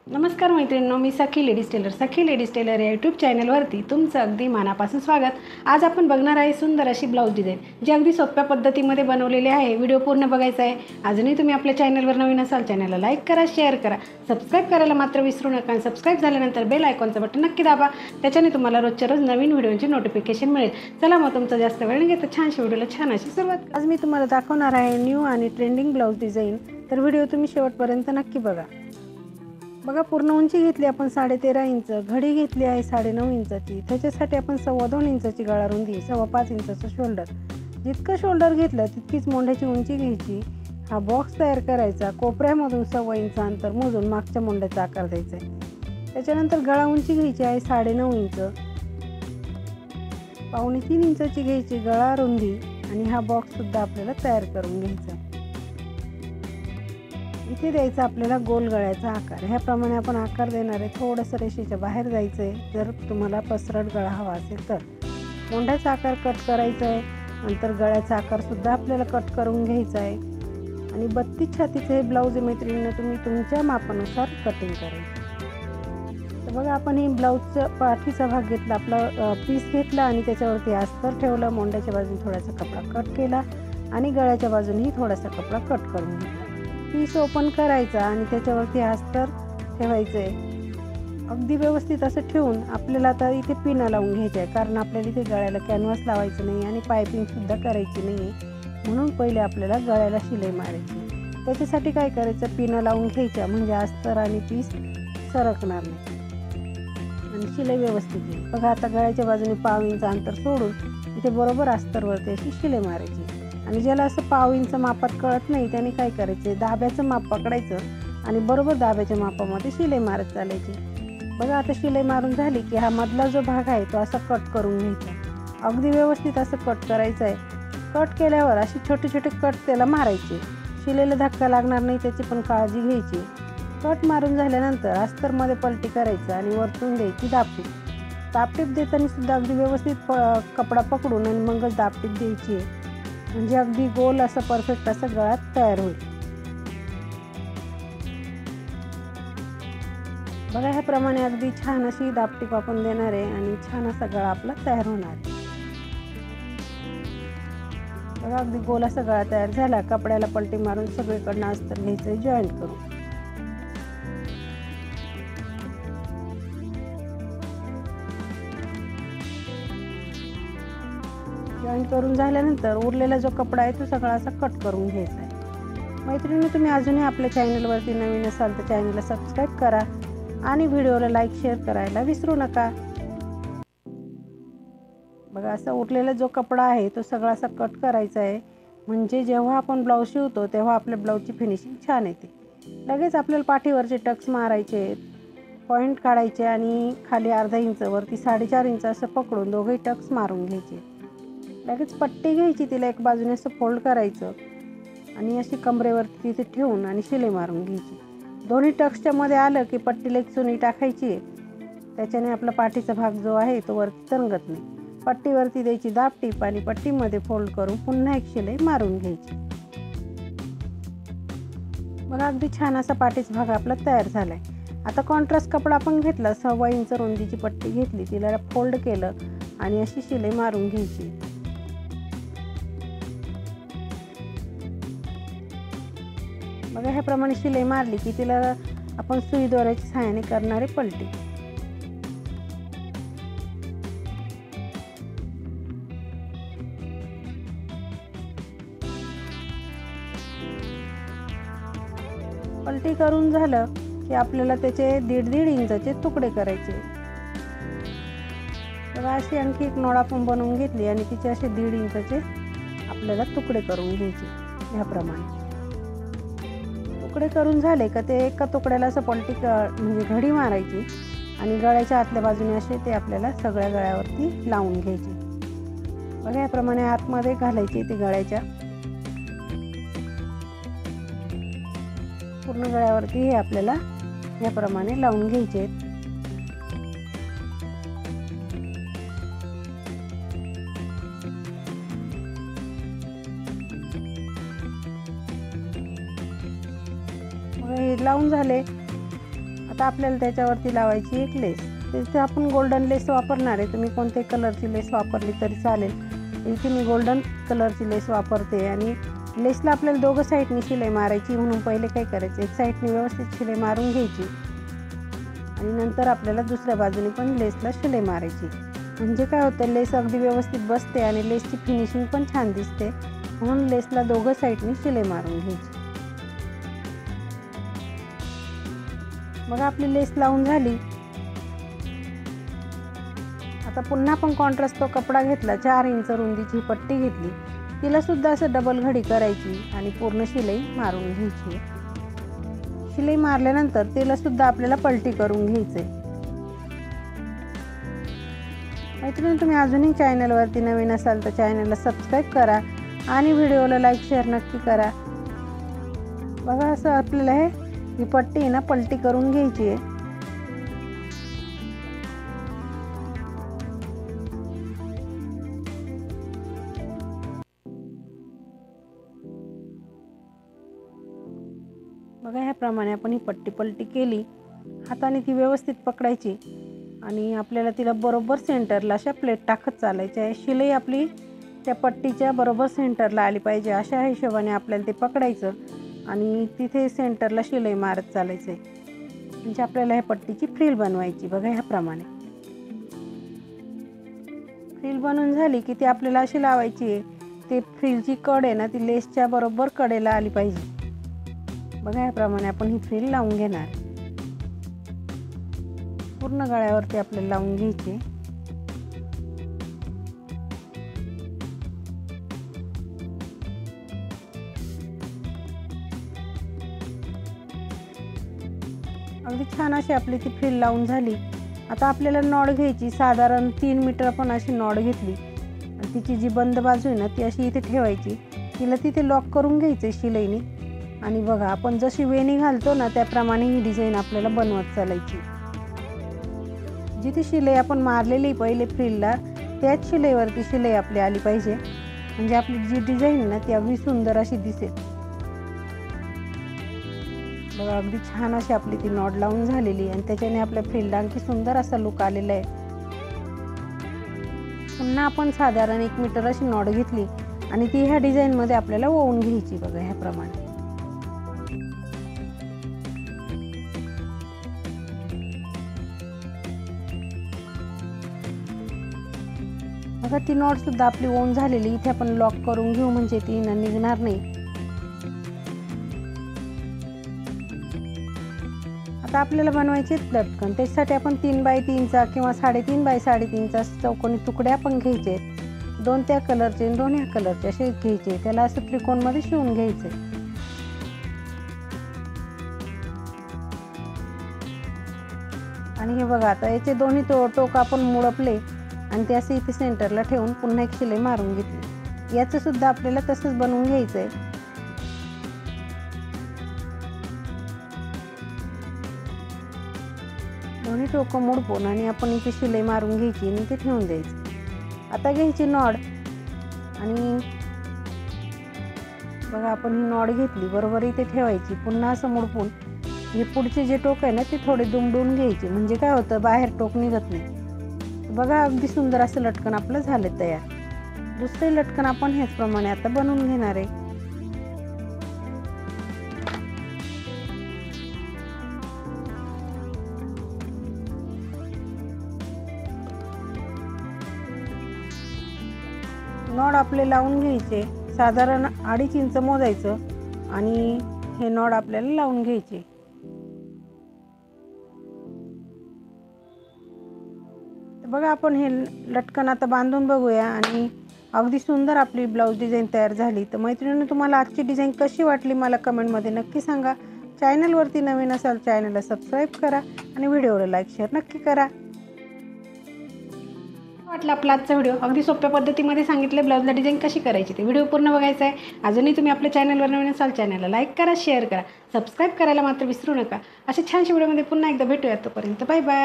नमस्कार मैत्रिणींनो, मी सखी ladies tailor या यूट्यूब चॅनलवरती तुमचं अगदी मनापासून स्वागत। आज आपण बघणार आहे सुंदर अशी ब्लाऊज डिझाईन, जी अगदी सोप्या पद्धतीमध्ये बनवलेली आहे। व्हिडिओ पूर्ण बघायचा आहे। अजूनही तुम्ही आपल्या चॅनलवर नवीन असाल, चॅनलला लाईक करा, शेअर करा, सबस्क्राईब करायला मात्र विसरू नका। आणि सबस्क्राईब झाल्यानंतर बेल आयकॉनचं बटन नक्की दाबा, त्याच्याने तुम्हाला रोजच्या रोज नवीन व्हिडिओची नोटिफिकेशन मिळेल। चला मग तुमचा जास्त वेळ न घेता छानशी व्हिडिओला छान अशी सुरुवात। आज मी तुम्हाला दाखवणार आहे न्यू आणि ट्रेंडिंग ब्लाऊज डिझाईन, तर व्हिडिओ तुम्ही शेवटपर्यंत नक्की बघा। बघा, पूर्ण उंची घेतली आपण 13.5 इंच, घडी घेतली आहे 9.5 इंचाची। त्याच्यासाठी आपण 2.25 इंचाची गळा रुंदी, 5.25 इंचाचं शोल्डर, जितकं शोल्डर घेतलं तितकीच मोंढ्याची उंची घ्यायची। हा बॉक्स तयार करायचा, कोपऱ्यामधून 1.25 इंच अंतर मोजून मागच्या मोंढ्याचा आकार द्यायचा आहे। त्याच्यानंतर गळा उंची घ्यायची आहे 9.5 इंच, 2.25 इंचाची घ्यायची गळा रुंदी आणि हा बॉक्स सुद्धा आपल्याला तयार करून घ्यायचा। इथे द्यायचा आपल्याला गोल गळ्याचा आकार। ह्याप्रमाणे आपण आकार देणार आहे। थोडंसं रेषेच्या बाहेर जायचं आहे जर तुम्हाला पसरट गळा हवा असेल तर। मोंढ्याचा आकार कट करायचा आहे, नंतर गळ्याचा आकार सुद्धा आपल्याला कट करून घ्यायचा आहे। आणि 32 छातीचं हे ब्लाऊज मैत्रिणींना तुम्ही तुमच्या मापानुसार कटिंग करायचं। तर बघा, आपण ही ब्लाऊजचा पाठीचा भाग घेतला, आपला पीस घेतला आणि त्याच्यावरती अस्तर ठेवलं। मोंढ्याच्या बाजूने थोडासा कपडा कट केला आणि गळ्याच्या बाजूनेही थोडासा कपडा कट करून घेतला। पीस ओपन करायचा आणि त्याच्यावरती अस्तर ठेवायचं आहे। अगदी व्यवस्थित असं ठेवून आपल्याला आता इथे पिना लावून घ्यायचे आहे, कारण आपल्याला इथे गळ्याला कॅनव्हास लावायचं नाही आणि पायपिंगसुद्धा करायची नाही आहे। म्हणून पहिले आपल्याला गळ्याला शिलाई मारायची। त्याच्यासाठी काय करायचं, पिना लावून घ्यायच्या, म्हणजे अस्तर आणि पीस सरकणार नाही आणि शिलाई व्यवस्थित येईल। बघा, आता गळ्याच्या बाजूने 1/2 इंच अंतर सोडून इथे बरोबर अस्तरवरती अशी शिलाई मारायची। आणि ज्याला असं 1/2 इंच मापात कळत नाही त्याने काय करायचं, दाब्याचं माप पकडायचं आणि बरोबर दाब्याच्या मापामध्ये शिलाई मारत चालायची। बघा, आता शिलाई मारून झाली की हा मधला जो भाग आहे तो असा कट करून घ्यायचा। अगदी व्यवस्थित असं कट करायचं आहे। कट केल्यावर असे छोटे छोटे कट त्याला मारायचे, शिलाईला धक्का लागणार नाही त्याची पण काळजी घ्यायची। कट मारून झाल्यानंतर अस्तरमध्ये पलटी करायचं आणि वरतून द्यायची दाबटीप। दाबटीप देताना सुद्धा अगदी व्यवस्थित कपडा पकडून आणि मगच दाबटीप द्यायची आहे, म्हणजे अगदी गोल असं परफेक्ट असं गळा तयार होईल। बघा, ह्याप्रमाणे अगदी छान अशी दाबटीप आपण देणार आहे आणि छान असा गळा आपला तयार होणार आहे। बघा, अगदी गोल असा गळा तयार झाला। कपड्याला पलटी मारून सगळीकडनं अस्तर घ्यायचं, जॉईंट करून। जॉईंट करून झाल्यानंतर उरलेला जो कपडा आहे तो सगळा असा कट करून घ्यायचा आहे। मैत्रिणी, तुम्ही अजूनही आपल्या चॅनलवरती नवीन असाल तर चॅनलला सबस्क्राईब करा आणि व्हिडिओला लाईक शेअर करायला विसरू नका। बघा, असा उरलेला जो कपडा आहे तो सगळा असा कट करायचा आहे, म्हणजे जेव्हा आपण ब्लाऊज शिवतो तेव्हा आपल्या ब्लाऊजची फिनिशिंग छान येते। लगेच आपल्याला पाठीवरचे टक्स मारायचे, पॉईंट काढायचे आणि खाली अर्धा इंच वरती 4.5 इंच असं पकडून दोघंही टक्स मारून घ्यायचे। लगेच पट्टी घ्यायची, तिला एक बाजूने असं फोल्ड करायचं आणि अशी कमरेवरती तिथे ठेवून आणि शिलाई मारून घ्यायची। दोन्ही टक्सच्या मध्ये आलं की पट्टीला एक चुनी टाकायची, त्याच्याने आपला पाठीचा भाग जो आहे तो वरती तरंगत नाही। पट्टीवरती द्यायची दाबटीप आणि पट्टीमध्ये फोल्ड करून पुन्हा एक शिलाई मारून घ्यायची। बघा, अगदी छान असा पाठीचा भाग आपला तयार झालाय। आता कॉन्ट्रास्ट कपडा आपण घेतला, 1.25 इंच रुंदीची पट्टी घेतली, तिला फोल्ड केलं आणि अशी शिलाई मारून घ्यायची। बघा, ह्याप्रमाणे शिलाई मारली की तिला आपण सुई दोऱ्याच्या सहाय्याने करणारे पलटी। पलटी करून झालं की आपल्याला त्याचे 1.5 इंचाचे तुकडे करायचे। बघा, अशी आणखी एक नोड आपण बनवून घेतली आणि तिचे असे 1.5 इंचाचे आपल्याला तुकडे करून घ्यायचे। ह्याप्रमाणे तुकडे करून झाले का ते एका तुकड्याला असं पलटी म्हणजे घडी मारायची आणि गळ्याच्या आतल्या बाजूने असे ते आपल्याला सगळ्या गळ्यावरती लावून घ्यायचे। बघा, याप्रमाणे आतमध्ये घालायचे ते गळ्याच्या पूर्ण गळ्यावरती हे आपल्याला याप्रमाणे लावून घ्यायचे। हे लावून झाले। आता आपल्याला त्याच्यावरती लावायची एक लेस. तिथे आपण गोल्डन लेस वापरणार आहे. तुम्ही कोणत्याही कलरची लेस वापरली तरी चालेल. इथे मी गोल्डन कलरची लेस वापरते आणि लेसला आपल्याला दोघं साईडनी शिलाई मारायची. म्हणून पहिले काय करायचं, एक साईडनी व्यवस्थित शिलाई मारून घ्यायची आणि नंतर आपल्याला दुसऱ्या बाजूने पण लेसला शिलाई मारायची. म्हणजे काय होतं, लेस अगदी व्यवस्थित बसते आणि लेसची फिनिशिंग पण छान दिसते. म्हणून लेसला दोघं साईडनी शिलाई मारून घ्यायची. बघा आपली लेस लावून झाली. आता पुन्हा आपण कॉन्ट्रास्ट तो कपडा घेतला, 4 इंच रुंदीची पट्टी घेतली, तिला सुद्धा असं डबल घडी करायची आणि पूर्ण शिलाई मारून घ्यायची. शिलाई मारल्यानंतर तिला सुद्धा आपल्याला पलटी करून घ्यायचे. मैत्रिणी, तुम्ही अजूनही चॅनलवरती नवीन असाल तर चॅनलला सबस्क्राईब करा आणि व्हिडिओला लाईक शेअर नक्की करा. बघा असं आपल्याला ही पट्टी ना पलटी करून घ्यायची आहे. बघा ह्याप्रमाणे आपण ही पट्टी पलटी केली. हाताने ती व्यवस्थित पकडायची आणि आपल्याला तिला बरोबर सेंटरला अशा प्लेट टाकत चालायच्या आहे. शिलाई आपली त्या पट्टीच्या बरोबर सेंटरला आली पाहिजे. अशा हिशोबाने आपल्याला ते पकडायचं आणि तिथे सेंटरला शिलाई मारत चालायचं आहे. म्हणजे आपल्याला ह्या पट्टीची फ्रिल बनवायची. बघा ह्याप्रमाणे फ्रिल बनवून झाली की ती आपल्याला अशी लावायची आहे. ते फ्रिलची कड आहे ना, ती लेसच्या बरोबर कडेला आली पाहिजे. बघा ह्याप्रमाणे आपण ही फ्रिल लावून घेणार. पूर्ण गळ्यावरती आपल्याला लावून घ्यायची. अगदी छान अशी आपली ती फ्रिल लावून झाली. आता आपल्याला नॉड घ्यायची. साधारण 3 मीटर आपण अशी नॉड घेतली आणि तिची जी बंद बाजू आहे ना ती अशी इथे ठेवायची. तिला तिथे लॉक करून घ्यायचं शिलाईने आणि बघा आपण जशी वेणी घालतो ना त्याप्रमाणे ही डिझाईन आपल्याला बनवत चालायची. जिथे शिलाई आपण मारलेली पहिले फ्रिलला त्याच शिलाईवरती शिलाई आपली आली पाहिजे. म्हणजे आपली जी डिझाईन ना ती अगदी सुंदर अशी दिसेल. बघा अगदी छान अशी आपली ती नॉड लावून झालेली आणि त्याच्याने आपल्या फ्रिलला आणखी सुंदर असा लुक आलेला आहे. पुन्हा आपण साधारण 1 मीटर अशी नॉड घेतली आणि ती ह्या डिझाईनमध्ये आपल्याला ओवून घ्यायची. बघा ह्याप्रमाणे बघा ती नॉट सुद्धा आपली ओन झालेली. इथे आपण लॉक करून घेऊ म्हणजे ती निघणार नाही. आता आपल्याला बनवायचे लटकन. त्याच्यासाठी आपण 3 बाय 3चा किंवा 3.5 बाय 3.5चा चौकोनी तुकडे आपण घ्यायचे. 2 त्या कलरचे 2 ह्या कलरचे असे घ्यायचे. त्याला असं त्रिकोणमध्ये शिवून घ्यायचे. आणि हे बघा आता याचे दोन्ही टोक आपण मुडपले आणि ते असे इथे सेंटरला ठेवून पुन्हा एक शिलाई मारून घेतली. याचं सुद्धा आपल्याला तसंच बनवून घ्यायचं आहे. दोन्ही टोकं मुडपून आणि आपण इथे शिलाई मारून घ्यायची आणि ते ठेवून द्यायचं. आता घ्यायची नॉड आणि बघा आपण ही नॉड घेतली बरोबर इथे ठेवायची. पुन्हा असं मुडपून हे पुढचे जे टोक आहे ना ते थोडे दुमडून घ्यायचे. म्हणजे काय होतं, बाहेर टोक निघत नाही. बघा अगदी सुंदर असं लटकन आपलं झालं तयार. दुसरे लटकन आपण ह्याचप्रमाणे आता बनवून घेणार आहे. नॉड आपले लावून घ्यायचे. साधारण 2.5 इंच मोजायचं आणि हे नॉड आपल्याला लावून घ्यायचे. बघा आपण हे लटकन आता बांधून बघूया आणि अगदी सुंदर आपली ब्लाऊज डिझाईन तयार झाली. तर मैत्रिणींनो, तुम्हाला आजची डिझाईन कशी वाटली मला कमेंटमध्ये नक्की सांगा. चॅनलवरती नवीन असाल चॅनलला सबस्क्राईब करा आणि व्हिडिओला लाईक शेअर नक्की करा. वाटलं आपला आजचा व्हिडिओ. अगदी सोप्या पद्धतीमध्ये सांगितले ब्लाऊजला डिझाईन कशी करायची. ते व्हिडिओ पूर्ण बघायचा आहे. अजूनही तुम्ही आपल्या चॅनलवर नवीन असाल चॅनलला लाईक करा, शेअर करा, सबस्क्राईब करायला मात्र विसरू नका. अशा छानशा व्हिडिओमध्ये पुन्हा एकदा भेटूया. तोपर्यंत बाय बाय.